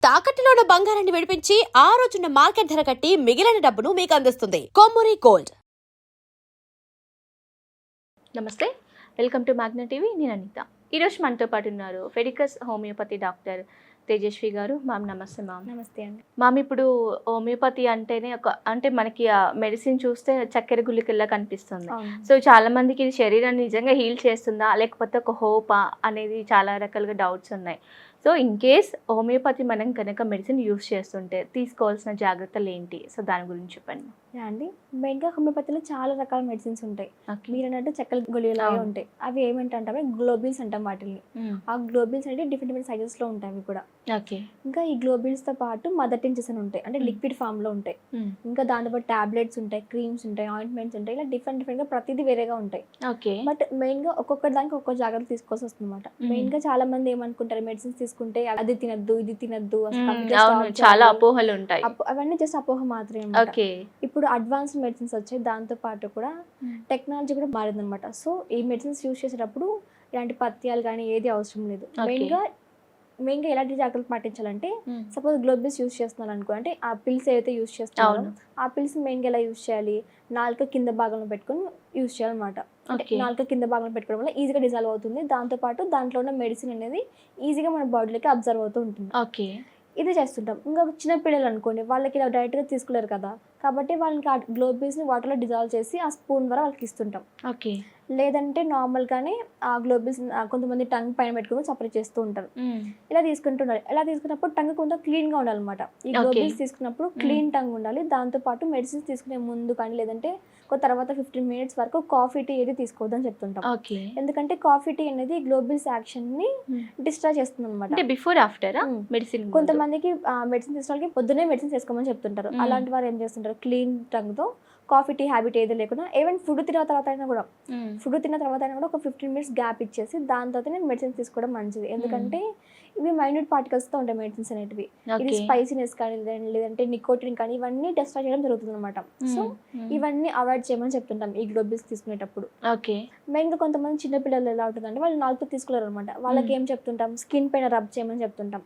తాకట్టులో ఉన్న బంగారాన్ని విడిపించి ఆ రోజున్న మార్కెట్ ధర కట్టి మిగిలిన డబ్బును మీకు అందిస్తుంది కొమ్మూరి గోల్డ్. నమస్తే, వెల్కమ్ టు మ్యాగ్నా టీవీ. నేను అనిత. ఈరోజు మనతో పాటు ఉన్నారు ఫెడికస్ హోమియోపతి డాక్టర్ తేజస్వి గారు. మ్యామ్ నమస్తే. మ్యామ్ నమస్తే అండి. మ్యామ్, ఇప్పుడు హోమియోపతి అంటేనే అంటే మనకి ఆ మెడిసిన్ చూస్తే చక్కెర గుళికల్లా కనిపిస్తుంది. సో చాలా మందికి ఇది శరీరాన్ని నిజంగా హీల్ చేస్తుందా లేకపోతే ఒక హోపా అనేది చాలా రకాలుగా డౌట్స్ ఉన్నాయి. సో ఇన్ కేస్ హోమియోపతి మనం కనుక మెడిసిన్ యూస్ చేస్తుంటే తీసుకోవాల్సిన జాగ్రత్తలు ఏంటి? సో దాని గురించి చెప్పండి. అండి, మెయిన్గా హోమియోపతిలో చాలా రకాల మెడిసిన్స్ ఉంటాయి. మీరు అన్నట్టు చక్కెర గొళీలాగా ఉంటాయి. అవి ఏమంటే గ్లోబిల్స్ అంటాం వాటిని. ఆ గ్లోబిల్స్ అంటే డిఫరెంట్ డిఫరెంట్ సైజెస్లో ఉంటాయి అవి కూడా. ఓకే. ఇంకా ఈ గ్లోబిల్స్తో పాటు మదర్ టించెస్ అని ఉంటాయి, అంటే లిక్విడ్ ఫామ్లో ఉంటాయి. ఇంకా దాంతోపాటు టాబ్లెట్స్ ఉంటాయి, క్రీమ్స్ ఉంటాయి, ఆయింట్మెంట్స్ ఉంటాయి. ఇలా డిఫరెంట్ డిఫరెంట్గా ప్రతిదీ వేరేగా ఉంటాయి. ఓకే. బట్ మెయిన్గా ఒక్కొక్క దానికి ఒక్కొక్క జాగ్రత్త తీసుకోవాల్సి వస్తుంది అనమాట. మెయిన్గా చాలా మంది ఏమనుకుంటారు, మెడిసిన్స్ తీసుకుంటే అది తినద్దు ఇది తినద్దు, చాలా అపోహలు ఉంటాయి. అవన్నీ జస్ట్ అపోహ మాత్రమే. ఓకే. ఇప్పుడు అడ్వాన్స్డ్ మెడిసిన్స్ వచ్చాయి, దాంతో పాటు కూడా టెక్నాలజీ కూడా మారిందనమాట. సో ఈ మెడిసిన్స్ యూజ్ చేసేటప్పుడు ఇలాంటి పత్యాలు కానీ ఏది అవసరం లేదు. మెయిన్గా ఎలాంటి జాగ్రత్తలు పాటించాలంటే, సపోజ్ గ్లోబిల్స్ యూజ్ చేస్తున్నారు అనుకో, అంటే ఆ పిల్స్ ఏవైతే యూజ్ చేస్తున్నారో ఆ పిల్స్ మెయిన్గా ఎలా యూజ్ చేయాలి, నాలుక కింద భాగంలో పెట్టుకొని యూజ్ చేయాలన్నమాట. అంటే నాలుక కింద భాగంలో పెట్టుకోవడం వల్ల ఈజీగా డిజాల్వ్ అవుతుంది. దాంతోపాటు దాంట్లో ఉన్న మెడిసిన్ అనేది ఈజీగా మన బాడీలోకి అబ్జర్వ్ అవుతూ ఉంటుంది. ఓకే. ఇది చేస్తుంటాం. ఇంకా చిన్న పిల్లలు అనుకోండి, వాళ్ళకి ఇలా డైరెక్ట్గా తీసుకోలేరు కదా, కాబట్టి వాళ్ళకి ఆ గ్లోబిల్స్ని వాటర్లో డిజాల్వ్ చేసి ఆ స్పూన్ ద్వారా వాళ్ళకి ఇస్తుంటాం. ఓకే. లేదంటే నార్మల్గానే ఆ గ్లోబిల్స్ కొంతమంది టంగ్ పైన పెట్టుకుని సపరేట్ చేస్తూ ఉంటారు. ఇలా తీసుకుంటున్నారు. ఇలా తీసుకున్నప్పుడు టంగ్ కొంచెం క్లీన్గా ఉండాలన్నమాట. ఈ గ్లోబిల్స్ తీసుకున్నప్పుడు క్లీన్ టంగ్ ఉండాలి. దాంతోపాటు మెడిసిన్స్ తీసుకునే ముందు కానీ లేదంటే తర్వాత 15 minutes వరకు కాఫీ టీ ఏది తీసుకోవద్దని చెప్తుంటాం. ఎందుకంటే కాఫీ టీ అనేది గ్లోబిల్స్ యాక్షన్ని డిస్ట్రాయ్ చేస్తుంది అనమాట. Before after medicine. కొంతమందికి మెడిసిన్ తీసుకోవడానికి పొద్దున్నే మెడిసిన్స్ వేసుకోమని చెప్తుంటారు. అలాంటి వారు ఏం చేస్తుంటారు, క్లీన్ టంగ్తో కాఫీ టీ హ్యాబిట్ ఏది లేకుండా ఈవెన్ ఫుడ్ తిన్న తర్వాత అయినా కూడా ఒక 15 minutes గ్యాప్ ఇచ్చేసి దాని తర్వాత మెడిసిన్స్ తీసుకోవడం మంచిది. ఎందుకంటే ఇవి మైన్యూట్ పార్టికల్స్తో ఉంటాయి మెడిసిన్స్ అనేటివి. ఇది స్పైసీనెస్ కానీ లేదంటే నికోటిన్ కానీ ఇవన్నీ డిస్ట్రాయ్ చేయడం జరుగుతుంది అనమాట. సో ఇవన్నీ అవాయిడ్ చేయమని చెప్తుంటాం ఈ గ్లోబిల్స్ తీసుకునేటప్పుడు. మెయిన్గా కొంతమంది చిన్నపిల్లలు ఎలా ఉంటుందంటే వాళ్ళు నాలుగు తీసుకోలేరు అనమాట. వాళ్ళకి ఏం చెప్తుంటాం, స్కిన్ పైన రబ్ చేయమని చెప్తుంటాం.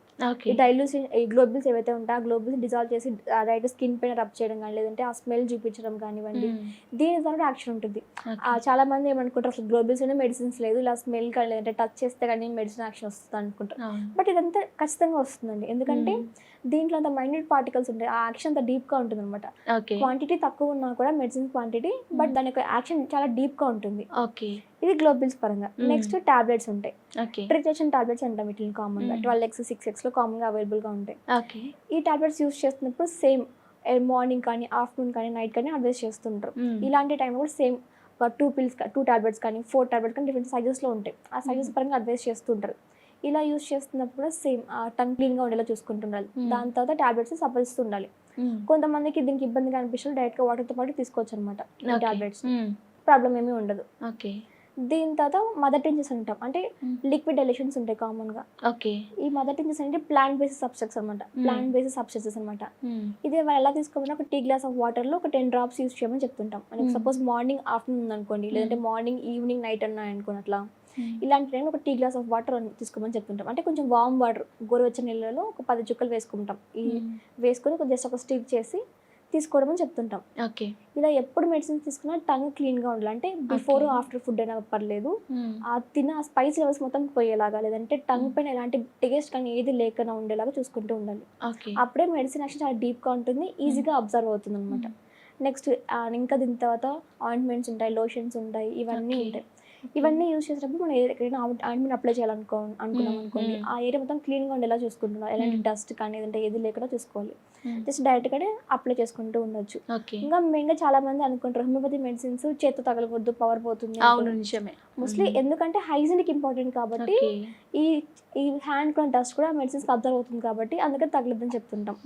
ఈ డైల్యూషన్ ఈ గ్లోబిల్స్ ఏవైతే ఉంటాయో ఆ గ్లోబిల్స్ డిజాల్వ్ చేసి డైరెక్ట్ స్కిన్ పైన రబ్ చేయడం కానీ లేదంటే ఆ స్మెల్ చూపించడం కానివ్వండి, దీని ద్వారా యాక్షన్ ఉంటుంది. చాలా మంది ఏమనుకుంటారు, అసలు గ్లోబిల్స్ అనే మెడిసిన్స్ లేదు, ఇలా స్మెల్ కానీ లేదంటే టచ్ చేస్తే కానీ మెడిసిన్ యాక్షన్ వస్తుంది అనుకుంటారు. బట్ ఇదంతా ఖచ్చితంగా వస్తుందండి. ఎందుకంటే దీంట్లో అంత మైన్యూట్ పార్టికల్స్ ఉంటాయి, ఆ యాక్షన్ అంత డీప్గా ఉంటుంది అనమాట. క్వాంటిటీ తక్కువ ఉన్నా కూడా మెడిసిన్ క్వాంటిటీ, బట్ దాని యొక్క యాక్షన్ చాలా డీప్గా ఉంటుంది. ఇది గ్లోబిల్స్ పరంగా. నెక్స్ట్ టాబ్లెట్స్ ఉంటాయి, ట్రిటేషన్ టాబ్లెట్స్ అంటాం వీటిని కామన్గా. 12x 6xలో కామన్గా అవైలబుల్గా ఉంటాయి. ఈ టాబ్లెట్స్ యూస్ చేస్తున్నప్పుడు సేమ్ మార్నింగ్ కానీ ఆఫ్టర్నూన్ కానీ నైట్ కానీ అడ్వైస్ చేస్తుంటారు. ఇలాంటి టైంలో కూడా సేమ్ 2 టాబ్లెట్స్ కానీ 4 టాబ్లెట్స్ కానీ డిఫరెంట్ సైజెస్లో ఉంటాయి. ఆ సైజెస్ పరంగా అడ్వైస్ చేస్తుంటారు. ఇలా యూస్ చేస్తున్నప్పుడు సేమ్ టంగ్ క్లీన్గా ఉండేలా చూసుకుంటుండాలి. దాని తర్వాత టాబ్లెట్స్ సపరిస్తూ ఉండాలి. కొంతమందికి దీనికి ఇబ్బందిగా అనిపిస్తుంది, డైరెక్ట్గా వాటర్తో పాటు తీసుకోవచ్చు అనమాట ఈ టాబ్లెట్స్. ప్రాబ్లం ఏమీ ఉండదు. దీని తర్వాత మదర్ టించెస్ అంటాం, అంటే లిక్విడ్ ఎలిషన్స్ ఉంటాయి కామన్గా. ఈ మదర్ టించెస్ అంటే ప్లాంట్ బేసిస్ సబ్స్టెన్స్ అనమాట. ప్లాంట్ బేసిస్ సబ్స్టెన్సెస్ అనమాట. ఇది వాళ్ళు ఎలా తీసుకోవాలంటే ఒక టీ గ్లాస్ ఆఫ్ వాటర్లో ఒక 10 drops యూస్ చేయమని చెప్తుంటాం. మనకి సపోజ్ మార్నింగ్ ఆఫ్టర్నూన్ అనుకోండి, లేదంటే మార్నింగ్ ఈవినింగ్ నైట్ అనుకోండి, అట్లా ఇలాంటి టైంలో ఒక టీ గ్లాస్ ఆఫ్ వాటర్ తీసుకోమని చెప్తుంటాం. అంటే కొంచెం వామ్ వాటర్, గోరువెచ్చని నీళ్ళలో ఒక 10 చుక్కలు వేసుకుంటాం. ఈ వేసుకొని జస్ట్ ఒక స్టిక్ చేసి తీసుకోవడం అని చెప్తుంటాం. ఇలా ఎప్పుడు మెడిసిన్స్ తీసుకున్నా టంగ్ క్లీన్గా ఉండాలి. అంటే బిఫోర్ ఆఫ్టర్ ఫుడ్ అయినా పర్లేదు, ఆ తిన్న స్పైస్ లెవెల్స్ మొత్తం పోయేలాగా, లేదంటే టంగ్ పైన ఎలాంటి టేస్ట్ కానీ ఏది లేకుండా ఉండేలాగా చూసుకుంటూ ఉండాలి. అప్పుడే మెడిసిన్ యాక్షన్ చాలా డీప్గా ఉంటుంది, ఈజీగా అబ్జర్వ్ అవుతుంది అనమాట. నెక్స్ట్ ఇంకా దీని తర్వాత ఆయింట్మెంట్స్ ఉంటాయి, లోషన్స్ ఉంటాయి, ఇవన్నీ ఉంటాయి. ఇవన్నీ యూజ్ చేసేటప్పుడు మనం ఎక్కడైనా ఆయింట్మెంట్ అప్లై అనుకున్నాం అనుకోండి, ఆ ఏరియా మొత్తం క్లీన్గా ఉండేలా చూసుకుంటున్నాం. ఎలాంటి డస్ట్ కానీ ఏదంటే ఏది లేకుండా చూసుకోవాలి. జస్ట్ డైరెక్ట్గానే అప్లై చేసుకుంటూ ఉండొచ్చు. ఇంకా మెయిన్గా చాలా మంది అనుకుంటారు హోమియోపతి మెడిసిన్స్ చేత్తో తగలవద్దు, పవర్ పోతుంది. మోస్ట్లీ ఎందుకంటే హైజీనిక్ ఇంపార్టెంట్ కాబట్టి ఈ హ్యాండ్ కూడా డస్ట్ కూడా మెడిసిన్స్ అబ్జర్వ్ అవుతుంది కాబట్టి అందుకని తగలద్దని చెప్తుంటాం.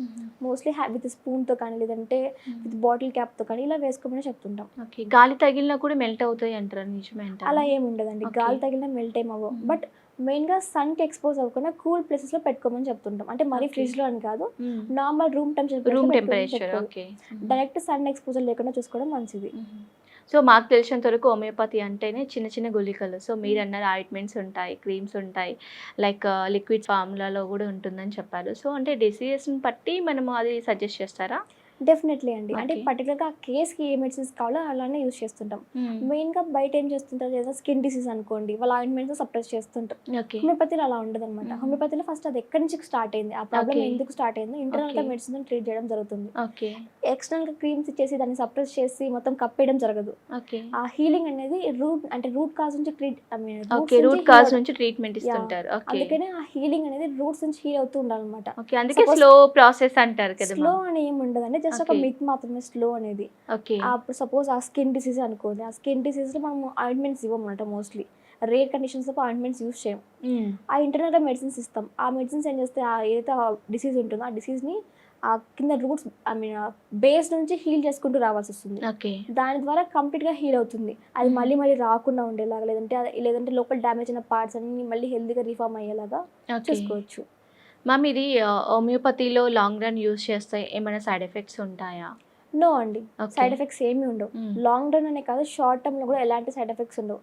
మోస్ట్లీ విత్ స్పూన్తో కానీ లేదంటే విత్ బాటిల్ క్యాప్తో కానీ ఇలా వేసుకోమని చెప్తుంటాం. గాలి తగిలినా కూడా మెల్ట్ అవుతాయి అంటారు, నిజమే? అలా ఏమి ఉండదండి, గాలి తగిలినా మెల్ట్ ఏమవ్వవు. బట్ మెయిన్గా సన్కి ఎక్స్పోజ్ అవ్వకుండా కూల్ ప్లేసెస్లో పెట్టుకోమని చెప్తుంటాం. అంటే మరీ ఫ్రిడ్జ్లో అని కాదు, normal room temperature. Direct sun exposure లేకుండా చూసుకోవడం మంచిది. సో మాకు తెలిసినంత వరకు హోమియోపతి అంటేనే చిన్న చిన్న గుళికలు. సో మీరు అన్నారు ఆయింట్మెంట్స్ ఉంటాయి, క్రీమ్స్ ఉంటాయి, లైక్ లిక్విడ్ ఫార్ములాలో కూడా ఉంటుందని చెప్పారు. సో అంటే డిసీజెస్ని బట్టి మనము అది సజెస్ట్ చేస్తారా? డెఫినెట్లీ అండి. అంటే Okay. పర్టికులర్‌గా ఆ కేస్‌కి ఏ మెడిసిన్స్ కావాలో అలానే యూజ్ చేస్తుంటాం. మెయిన్‌గా బయట ఏం చేస్తుంటారు ఏదైనా స్కిన్ డిసీజ్ అనుకోండి, వాళ్ళ ఆయింట్మెంట్స్ సప్రెస్ చేస్తుంటారు. ఓకే. హోమియోపతిలో అలా ఉండదనమాట. హోమియోపతిలో ఫస్ట్ అది ఎక్కడి నుంచి స్టార్ట్ అయింది, ఆ ప్రాబ్లమ్ Okay. ఎందుకు స్టార్ట్ అయింది, ఇంటర్నల్‌గా Okay. మెడిసిన్‌తో ట్రీట్ చేయడం జరుగుతుంది. ఓకే. ఎక్స్టర్నల్‌గా క్రీమ్స్ ఇచ్చేసి దాన్ని సప్రెస్ చేసి మొత్తం కప్పేయడం జరగదు. ఓకే. ఆ హీలింగ్ అనేది రూట్ కాజ్ నుంచి ఓకే. రూట్ కాజ్ నుంచి ట్రీట్మెంట్ ఇస్తుంటారు. ఓకే. అందుకనే ఆ హీలింగ్ అనేది రూట్స్ నుంచి హీల్ అవుతూ ఉండాలన్నమాట. ఓకే. అందుకే Suppose- స్లో ప్రాసెస్ అంటారు కదా స్లో అని ఏమి ఉండదండి, జస్ట్ ఒక Okay. మిత్ మాత్రమే స్లో అనేది. ఓకే. అప్పుడు సపోజ్ ఆ స్కిన్ డిసీజ్ అనుకోండి, ఆ స్కిన్ డిసీజ్లో మనం ఆయింట్మెంట్స్ ఇవ్వమన్నమాట. మోస్ట్లీ రేర్ కండిషన్స్లో ఆయింట్మెంట్స్ యూస్ చేయం. ఆ ఇంటర్నల్గా మెడిసిన్స్ ఇస్తాం. ఆ మెడిసిన్స్ ఏం చేస్తే ఏదైతే ఆ డిసీజ్ ఉంటుందో ఆ డిసీజ్ని ఆ కింద రూట్స్ బేస్ నుంచి హీల్ చేసుకుంటూ రావాల్సి వస్తుంది. ఓకే. దాని ద్వారా కంప్లీట్గా హీల్ అవుతుంది. అది మళ్ళీ రాకుండా ఉండేలాగా, లేదంటే లోపల డ్యామేజ్ అయిన పార్ట్స్ అన్ని మళ్ళీ హెల్తీగా రీఫార్మ్ అయ్యేలాగా ఓకే. చూసుకోవచ్చు. మ్యామ్ ఇది హోమియోపతిలో లాంగ్ రన్ యూస్ చేస్తే ఏమైనా సైడ్ ఎఫెక్ట్స్ ఉంటాయా? నో అండి, Okay. సైడ్ ఎఫెక్ట్స్ ఏమీ ఉండవు. లాంగ్ రన్ అనే కాదు, షార్ట్ టర్మ్లో కూడా ఎలాంటి సైడ్ ఎఫెక్ట్స్ ఉండవు.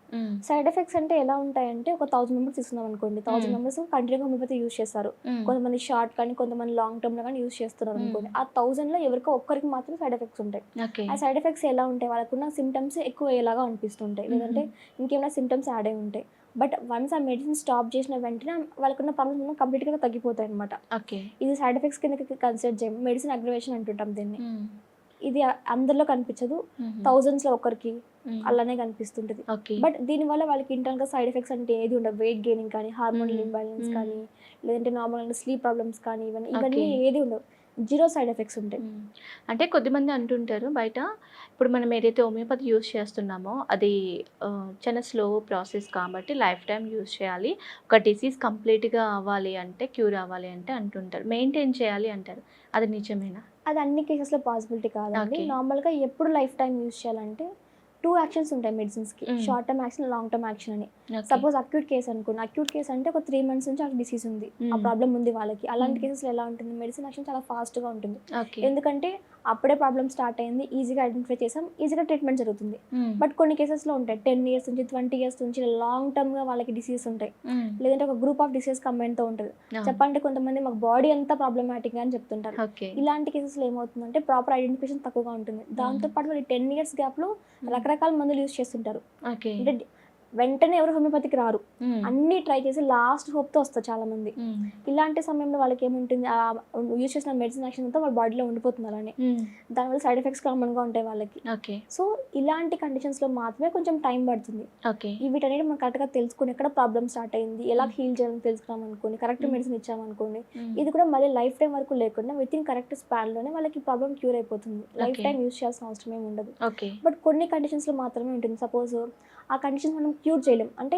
సైడ్ ఎఫెక్ట్స్ అంటే ఎలా ఉంటాయంటే, ఒక 1000 మెంబర్స్ తీసుకున్నాం అనుకోండి, 1000 మెంబర్స్ కంటిన్యూగా హోమియోపతి యూస్ చేస్తారు. కొంతమంది షార్ట్ కానీ కొంతమంది లాంగ్ టర్మ్లో కానీ యూస్ చేస్తున్నారు అనుకోండి. ఆ 1000లో ఎవరికో ఒక్కరికి మాత్రం సైడ్ ఎఫెక్ట్స్ ఉంటాయి. ఓకే. ఆ సైడ్ ఎఫెక్ట్స్ ఎలా ఉంటాయి, వాళ్ళకున్న సిమ్టమ్స్ ఎక్కువ అయ్యేలాగా అనిపిస్తుంటాయి, లేదంటే ఇంకేమైనా సిమ్టమ్స్ యాడ్ అయి ఉంటాయి. బట్ వన్స్ ఆ మెడిసిన్ స్టాప్ చేసిన వెంటనే వాళ్ళకున్న ప్రాబ్లమ్స్ కంప్లీట్గా తగ్గిపోతాయి అనమాట. ఓకే. ఇది సైడ్ ఎఫెక్ట్స్ కింద కన్సిడర్ చేయం, మెడిసిన్ అగ్రవేషన్ అంటుంటాం దీన్ని. ఇది అందరిలో కనిపించదు, థౌజండ్స్లో ఒకరికి అలానే కనిపిస్తుంటుంది. ఓకే. బట్ దీనివల్ల వాళ్ళకి ఇంటర్నల్గా సైడ్ ఎఫెక్ట్స్ అంటే ఏది ఉండవు. వెయిట్ గెయినింగ్ కానీ, హార్మోనల్ ఇంబ్యాలెన్స్ కానీ, లేదంటే నార్మల్గా స్లీప్ ప్రాబ్లమ్స్ కానీ, ఇవన్నీ ఏది ఉండవు. జీరో సైడ్ ఎఫెక్ట్స్ ఉంటాయి. అంటే కొద్దిమంది అంటుంటారు బయట, ఇప్పుడు మనం ఏదైతే హోమియోపతి యూస్ చేస్తున్నామో అది చాలా స్లో ప్రాసెస్ కాబట్టి లైఫ్ టైం యూస్ చేయాలి, ఒక డిసీజ్ కంప్లీట్గా అవ్వాలి అంటే, క్యూర్ అవ్వాలి అంటే అంటుంటారు, మెయింటైన్ చేయాలి అంటారు. అది నిజమేనా? అది అన్ని కేసెస్లో పాసిబిలిటీ కాదండి. Okay. నార్మల్గా ఎప్పుడు లైఫ్ టైం యూస్ చేయాలంటే 2 యాక్షన్స్ ఉంటాయి మెడిసిన్స్కి, short term action, long term action అని. సపోజ్ అక్యూట్ కేస్ అనుకోండి, అక్యూట్ కేస్ అంటే ఒక 3 months నుంచి ఆ డిసీజ్ ఉంది, ఆ ప్రాబ్లం ఉంది వాళ్ళకి. అలాంటి కేసెస్లో ఎలా ఉంటుంది, మెడిసిన్ యాక్షన్ చాలా ఫాస్ట్గా ఉంటుంది. ఓకే. ఎందుకంటే అప్పుడే ప్రాబ్లం స్టార్ట్ అయింది, ఈజీగా ఐడెంటిఫై చేసాం, ఈజీగా ట్రీట్మెంట్ జరుగుతుంది. బట్ కొన్ని కేసెస్లో ఉంటాయి 10 years నుంచి 20 years నుంచి లాంగ్ టర్మ్గా వాళ్ళకి డిసీజ్ ఉంటాయి, లేదంటే ఒక గ్రూప్ ఆఫ్ డిసీజ్ కంబైన్తో ఉంటుంది. చెప్పంటే కొంతమంది మాకు బాడీ అంతా ప్రాబ్లమాటిక్గా అని చెప్తుంటారు. ఓకే. ఇలాంటి కేసెస్లో ఏమవుతుందంటే ప్రాపర్ ఐడెంటిఫికేషన్ తక్కువగా ఉంటుంది. దాంతోపాటు వాళ్ళు 10 years గ్యాప్లో రకరకాల మందులు యూస్ చేస్తుంటారు. ఓకే. అంటే వెంటనే ఎవరు హోమియోపతికి రారు, అన్నీ ట్రై చేసి లాస్ట్ హోప్తో వస్తారు చాలా మంది. ఇలాంటి సమయంలో వాళ్ళకి ఏముంటుంది, యూజ్ చేసిన మెడిసిన్ యాక్షన్ అంతా వాళ్ళ బాడీలో ఉండిపోతుంది అలానే. దానివల్ల సైడ్ ఎఫెక్ట్స్ కామన్గా ఉంటాయి వాళ్ళకి. ఓకే. సో ఇలాంటి కండిషన్స్లో మాత్రమే కొంచెం టైం పడుతుంది. ఓకే. వీటనేది మనం కరెక్ట్గా తెలుసుకుని ఎక్కడ ప్రాబ్లమ్ స్టార్ట్ అయింది, ఎలా హీల్ చేయాలని తెలుసుకున్నాం అనుకోండి, కరెక్ట్ మెడిసిన్ ఇచ్చామనుకోండి, ఇది కూడా మళ్ళీ లైఫ్ టైం వరకు లేకుండా విత్ ఇన్ కరెక్ట్ స్పాన్లోనే వాళ్ళకి ప్రాబ్లం క్యూర్ అయిపోతుంది. లైఫ్ టైం యూజ్ చేయాల్సిన అవసరం ఏమి ఉండదు. ఓకే. బట్ కొన్ని కండిషన్స్లో మాత్రమే ఉంటుంది. సపోజ్ ఆ కండిషన్స్ మనం క్యూర్ చేయలేం, అంటే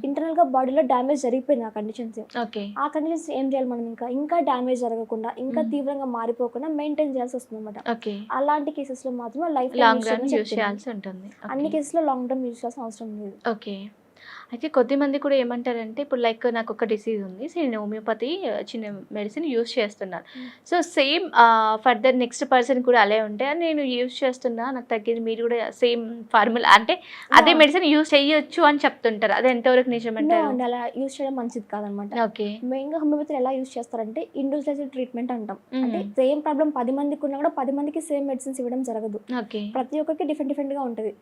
ఇంటర్నల్గా బాడీలో డ్యామేజ్ జరిగిపోయింది ఆ కండిషన్స్. ఓకే. ఆ కండిషన్స్ ఏం చేయాలి, మనం ఇంకా డ్యామేజ్ జరగకుండా, ఇంకా తీవ్రంగా మారిపోకుండా మెయింటైన్ చేయాల్సి వస్తుంది అనమాట. ఓకే. అలాంటి కేసెస్లో మాత్రమే లైఫ్ లాంగ్ రన్ యూస్ చేయాల్సి ఉంటుంది. అన్ని కేసులో లాంగ్ టర్మ్ యూజ్ చేయాల్సిన అవసరం లేదు. ఓకే. అయితే కొద్దిమంది కూడా ఏమంటారంటే, ఇప్పుడు లైక్ నాకు ఒక డిసీజ్ ఉంది, సో నేను హోమియోపతి చిన్న మెడిసిన్ యూస్ చేస్తున్నాను, so same further next person కూడా అలా ఉంటే నేను యూస్ చేస్తున్నా, నాకు తగ్గింది, మీరు కూడా సేమ్ ఫార్ములా అంటే అదే మెడిసిన్ యూస్ చేయొచ్చు అని చెప్తుంటారు, అది ఎంతవరకు నిజమంటారు? No, అలా యూజ్ చేయడం మంచిది కాదనమాట. ఓకే. మెయిన్గా హోమియోపతి ఎలా యూజ్ చేస్తారంటే ఇండివిజువలైజ్డ్ ట్రీట్మెంట్ అంటాం. అంటే సేమ్ ప్రాబ్లం 10 మందికి ఉన్నా కూడా 10 మందికి సేమ్ మెడిసిన్స్ ఇవ్వడం జరగదు. ఓకే. ప్రతి ఒక్కరికి డిఫరెంట్గా ఉంటుంది.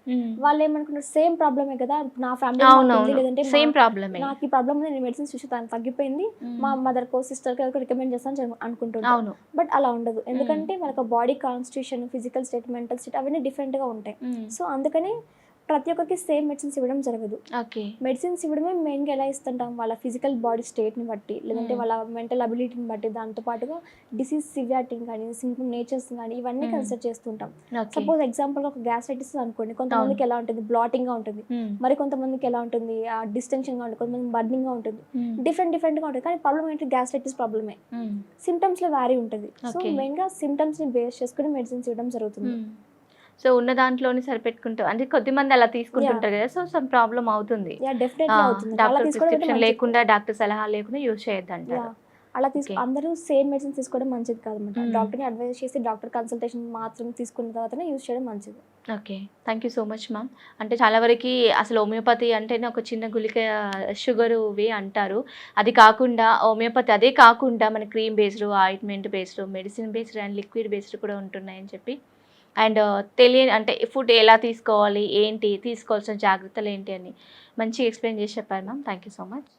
వాళ్ళు ఏమనుకుంటారు, సేమ్ ప్రాబ్లమే కదా, నా ఫ్యామిలీ లేదంటే సేమ్ ప్రాబ్లమే, నాకు ఈ ప్రాబ్లం నేను మెడిసిన్స్ చూసి దానికి తగ్గిపోయింది, మా మదర్కో సిస్టర్కి ఎవరికి రికమెండ్ చేస్తాను అనుకుంటున్నాను. అవును. బట్ అలా ఉండదు, ఎందుకంటే వాళ్ళకి body constitution, physical state, mental state అవన్నీ డిఫరెంట్గా ఉంటాయి. సో అందుకని ప్రతి ఒక్కరికి సేమ్ మెడిసిన్స్ ఇవ్వడం జరగదు. ఓకే. మెడిసిన్స్ ఇవ్వడమే మెయిన్గా ఎలా ఇస్తుంటాం, వాళ్ళ ఫిజికల్ బాడీ స్టేట్ని బట్టి, లేదంటే వాళ్ళ మెంటల్ అబిలిటీని బట్టి, దాంతోపాటుగా డిసీజ్ సివియారిటీని కానీ, సింపుల్ నేచర్స్ కానీ ఇవన్నీ కన్సిడర్ చేస్తుంటాం. సపోజ్ ఎగ్జాంపుల్గా ఒక గ్యాస్ట్రైటిస్ అనుకోండి, కొంతమందికి ఎలా ఉంటుంది, బ్లాటింగ్గా ఉంటుంది, మరి కొంతమందికి ఎలా ఉంటుంది, డిస్టెన్షన్గా ఉంటుంది, కొంతమంది బర్నింగ్గా ఉంటుంది, డిఫరెంట్గా ఉంటుంది. కానీ ప్రాబ్లమ్ ఏంటి, గ్యాస్ట్రైటిస్ ప్రాబ్లమే, సిమ్టమ్స్లో వ్యారీ ఉంటుంది. సో మెయిన్గా సిమ్టమ్స్ని బేస్ చేసుకుని మెడిసిన్స్ ఇవ్వడం జరుగుతుంది. సో ఉన్న దాంట్లోనే సరిపెట్టుకుంటాం, అంటే కొద్దిమంది అలా తీసుకుంటుంటారు కదా, సో సమ్ ప్రాబ్లం అవుతుంది. డెఫినెట్లీ అవుతుంది. డాక్టర్ ప్రిస్క్రిప్షన్ లేకుండా, డాక్టర్ సలహా లేకుండా యూజ్ చేయొద్దు అంటారు. అలా Okay. అందరూ సేమ్ మెడిసిన్ తీసుకోవడం మంచిది కాదన్నమాట. Mm. డాక్టర్ని అడ్వైస్ చేసి డాక్టర్ కన్సల్టేషన్ మాత్రం తీసుకున్న తర్వాతనే యూజ్ చేయడం మంచిది. Okay. Thank you so much ma'am. అంటే చాలా వరకి అసలు హోమియోపతి అంటేనే ఒక చిన్న గుళిక షుగరువి అంటారు. అది కాకుండా హోమియోపతి అదే కాకుండా మన cream based, ointment based, medicine based and liquid based కూడా ఉంటున్నాయని చెప్పి అండ్ తెలియని అంటే ఫుడ్ ఎలా తీసుకోవాలి, ఏంటి తీసుకోవాల్సిన జాగ్రత్తలు ఏంటి అని మంచిగా ఎక్స్ప్లెయిన్ చేసి చెప్పారు ma'am. Thank you so much.